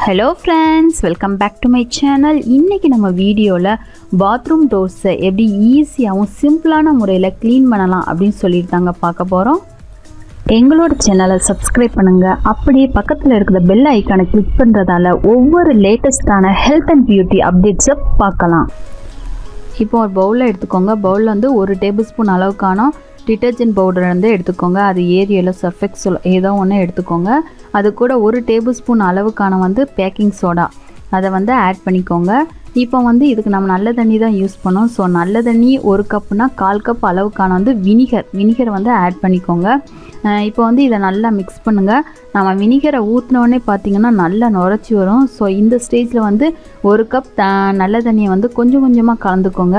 Hello friends, welcome back to my channel. இன்றைக்கி நம்ம வீடியோவில் பாத்ரூம் டோர்ஸை எப்படி ஈஸியாகவும் சிம்பிளான முறையில் க்ளீன் பண்ணலாம் அப்படின்னு சொல்லிட்டு தாங்க பார்க்க போகிறோம். எங்களோட சேனலை சப்ஸ்கிரைப் பண்ணுங்கள். அப்படியே பக்கத்தில் இருக்கிற பெல் ஐக்கானை கிளிக் பண்ணுறதால ஒவ்வொரு லேட்டஸ்டான ஹெல்த் அண்ட் பியூட்டி அப்டேட்ஸை பார்க்கலாம். இப்போ ஒரு பவுலில் எடுத்துக்கோங்க. பவுலில் வந்து 1 டேபிள் ஸ்பூன் அளவுக்கான டிட்டர்ஜென்ட் பவுடர் வந்து எடுத்துக்கோங்க. அது ஏரியலோ சர்ஃபெக்ஸல் ஏதோ ஒன்று எடுத்துக்கோங்க. அது கூட 1 டேபிள் ஸ்பூன் அளவுக்கான வந்து பேக்கிங் சோடா அதை வந்து ஆட் பண்ணிக்கோங்க. இப்போ வந்து இதுக்கு நம்ம நல்ல தண்ணி தான் யூஸ் பண்ணோம். ஸோ நல்ல தண்ணி 1 கப்புனா 1/4 கப் அளவுக்கான வந்து வினிகர் வந்து ஆட் பண்ணிக்கோங்க. இப்போ வந்து இதை நல்லா மிக்ஸ் பண்ணுங்கள். நம்ம வினிகரை ஊற்றினோடனே பார்த்திங்கன்னா நல்லா நுரைச்சி வரும். ஸோ இந்த ஸ்டேஜில் வந்து 1 கப் நல்ல தண்ணியை வந்து கொஞ்சம் கொஞ்சமாக கலந்துக்கோங்க.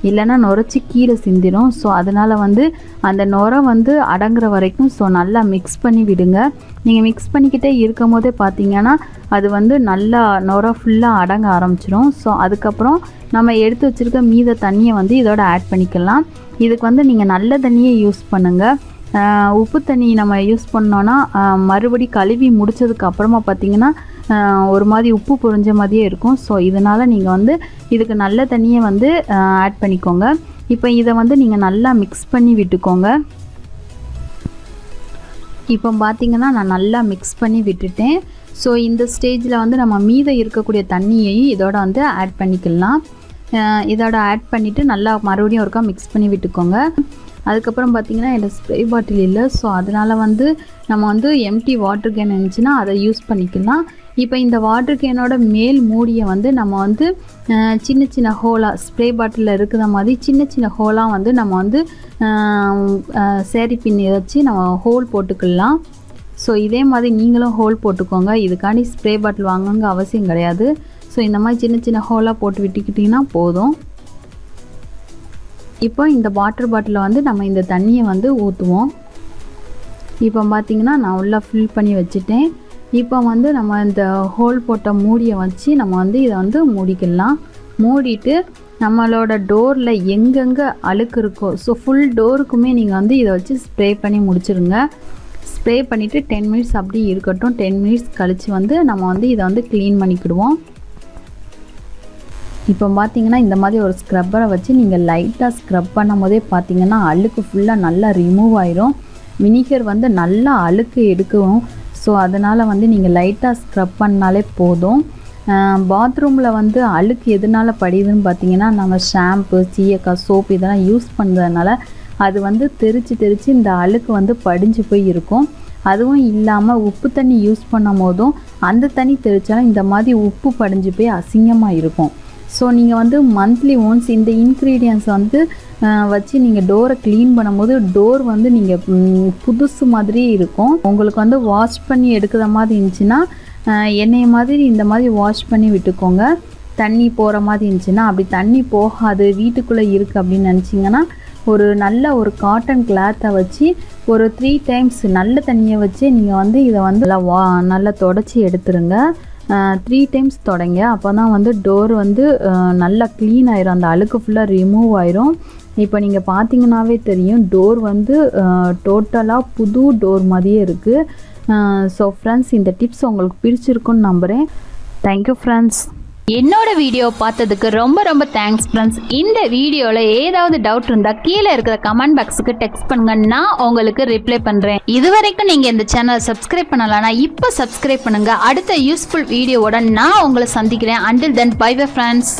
இல்லைன்னா நுரைச்சி கீழே சிந்திடும். ஸோ அதனால் வந்து அந்த நுரை வந்து அடங்குற வரைக்கும் ஸோ நல்லா மிக்ஸ் பண்ணி விடுங்க. நீங்கள் மிக்ஸ் பண்ணிக்கிட்டே இருக்கும் போதே பார்த்திங்கன்னா அது வந்து நல்லா நுரை ஃபுல்லாக அடங்க ஆரம்பிச்சிடும். ஸோ அதுக்கப்புறம் நம்ம எடுத்து வச்சுருக்க மீத தண்ணியை வந்து இதோட ஆட் பண்ணிக்கலாம். இதுக்கு வந்து நீங்கள் நல்ல தண்ணியை யூஸ் பண்ணுங்கள். உப்பு தண்ணி நம்ம யூஸ் பண்ணோன்னா மறுபடி கழுவி முடித்ததுக்கு அப்புறமா பார்த்திங்கன்னா ஒரு மாதிரி உப்பு புரிஞ்ச மாதிரியே இருக்கும். ஸோ இதனால் நீங்கள் வந்து இதுக்கு நல்ல தண்ணியை வந்து ஆட் பண்ணிக்கோங்க. இப்போ இதை வந்து நீங்கள் நல்லா மிக்ஸ் பண்ணி விட்டுக்கோங்க. இப்போ பார்த்திங்கன்னா நான் நல்லா மிக்ஸ் பண்ணி விட்டுட்டேன். ஸோ இந்த ஸ்டேஜில் வந்து நம்ம மீதம் இருக்கக்கூடிய தண்ணியையும் இதோட வந்து ஆட் பண்ணிக்கலாம். இதோட ஆட் பண்ணிவிட்டு நல்லா மறுபடியும் ஒருக்கா மிக்ஸ் பண்ணி விட்டுக்கோங்க. அதுக்கப்புறம் பார்த்திங்கன்னா என்னோடய ஸ்ப்ரே பாட்டில் இல்லை. ஸோ அதனால் வந்து நம்ம வந்து எம்டி வாட்டர் கேன் இருந்துச்சுன்னா அதை யூஸ் பண்ணிக்கலாம். இப்போ இந்த வாட்டர் கேனோட மேல் மூடியை வந்து நம்ம வந்து சின்ன சின்ன ஹோலாக ஸ்ப்ரே பாட்டிலில் இருக்கிற மாதிரி சின்ன சின்ன ஹோலாக வந்து நம்ம வந்து சேரி பின் வச்சு நம்ம ஹோல் போட்டுக்கலாம். ஸோ இதே மாதிரி நீங்களும் ஹோல் போட்டுக்கோங்க. இதுக்காண்டி ஸ்ப்ரே பாட்டில் வாங்குங்க அவசியம் கிடையாது. ஸோ இந்த மாதிரி சின்ன சின்ன ஹோலாக போட்டு விட்டுக்கிட்டிங்கன்னா போதும். இப்போ இந்த வாட்டர் பாட்டிலில் வந்து நம்ம இந்த தண்ணியை வந்து ஊற்றுவோம். இப்போ பார்த்திங்கன்னா நான் உள்ளே ஃபில் பண்ணி வச்சுட்டேன். இப்போ வந்து நம்ம இந்த ஹோல் போட்ட மூடியை வச்சு நம்ம வந்து இதை வந்து மூடிக்கலாம். மூடிட்டு நம்மளோட டோரில் எங்கெங்கே அழுக்கு இருக்கோ ஸோ ஃபுல் டோருக்குமே நீங்கள் வந்து இதை வச்சு ஸ்ப்ரே பண்ணி முடிச்சிருங்க. ஸ்ப்ரே பண்ணிவிட்டு 10 மினிட்ஸ் அப்படி இருக்கட்டும். 10 மினிட்ஸ் கழித்து வந்து நம்ம வந்து இதை வந்து க்ளீன் பண்ணிக்கிடுவோம். இப்போ பார்த்திங்கன்னா இந்த மாதிரி ஒரு ஸ்க்ரப்பரை வச்சு நீங்கள் லைட்டாக ஸ்க்ரப் பண்ணும் போதே பார்த்திங்கன்னா அழுக்கு ஃபுல்லாக நல்லா ரிமூவ் ஆயிரும். வினிகர் வந்து நல்லா அழுக்கு எடுக்கும். ஸோ அதனால் வந்து நீங்கள் லைட்டாக ஸ்க்ரப் பண்ணாலே போதும். பாத்ரூமில் வந்து அழுக்கு எதனால் படியுதுன்னு பார்த்திங்கன்னா நம்ம ஷாம்பு சீயக்காய் சோப்பு இதெல்லாம் யூஸ் பண்ணுறதுனால அது வந்து தெரித்து இந்த அழுக்கு வந்து படிஞ்சு போய் இருக்கும். அதுவும் இல்லாமல் உப்பு தண்ணி யூஸ் பண்ணும் போதும் அந்த தண்ணி தெளித்தாலும் இந்த மாதிரி உப்பு படிஞ்சு போய் அசிங்கமாக இருக்கும். ஸோ நீங்கள் வந்து மந்த்லி ஒன்ஸ் இந்த இன்க்ரீடியன்ஸ் வந்து வச்சு நீங்கள் டோரை க்ளீன் பண்ணும்போது டோர் வந்து நீங்கள் புதுசு மாதிரி இருக்கும். உங்களுக்கு வந்து வாஷ் பண்ணி எடுக்கிற மாதிரி இருந்துச்சுன்னா எண்ணெய் மாதிரி இந்த மாதிரி வாஷ் பண்ணி விட்டுக்கோங்க. தண்ணி போகிற மாதிரி இருந்துச்சுன்னா அப்படி தண்ணி போகாது வீட்டுக்குள்ளே இருக்குது அப்படின்னு நினச்சிங்கன்னா ஒரு நல்ல ஒரு காட்டன் கிளாத்தை வச்சு ஒரு 3 டைம்ஸ் நல்ல தண்ணியை வச்சு நீங்கள் வந்து இதை வந்து நல்லா தொடச்சி எடுத்துருங்க. 3 டைம்ஸ் தொடங்க. அப்போ தான் வந்து டோர் வந்து நல்லா க்ளீன் ஆயிரும். அந்த அழுக்கு ஃபுல்லாக ரிமூவ் ஆயிரும். இப்போ நீங்கள் பார்த்தீங்கன்னாவே தெரியும் டோர் வந்து டோட்டலாக புது டோர் மாதிரியே இருக்குது. ஸோ ஃப்ரெண்ட்ஸ், இந்த டிப்ஸ் உங்களுக்கு பிடிச்சிருக்குன்னு நம்புகிறேன். Thank you friends. என்னோட வீடியோ பார்த்ததுக்கு ரொம்ப ரொம்ப தேங்க்ஸ் ஃப்ரெண்ட்ஸ். இந்த வீடியோவில் ஏதாவது டவுட் இருந்தால் கீழே இருக்கிற கமெண்ட் பாக்ஸுக்கு டெக்ஸ்ட் பண்ணுங்க. நான் உங்களுக்கு ரிப்ளை பண்ணுறேன். இது வரைக்கும் நீங்கள் இந்த சேனலை சப்ஸ்கிரைப் பண்ணலாம்னா இப்போ சப்ஸ்கிரைப் பண்ணுங்கள். அடுத்த யூஸ்ஃபுல் வீடியோவோட நான் உங்களை சந்திக்கிறேன். Until then bye bye friends.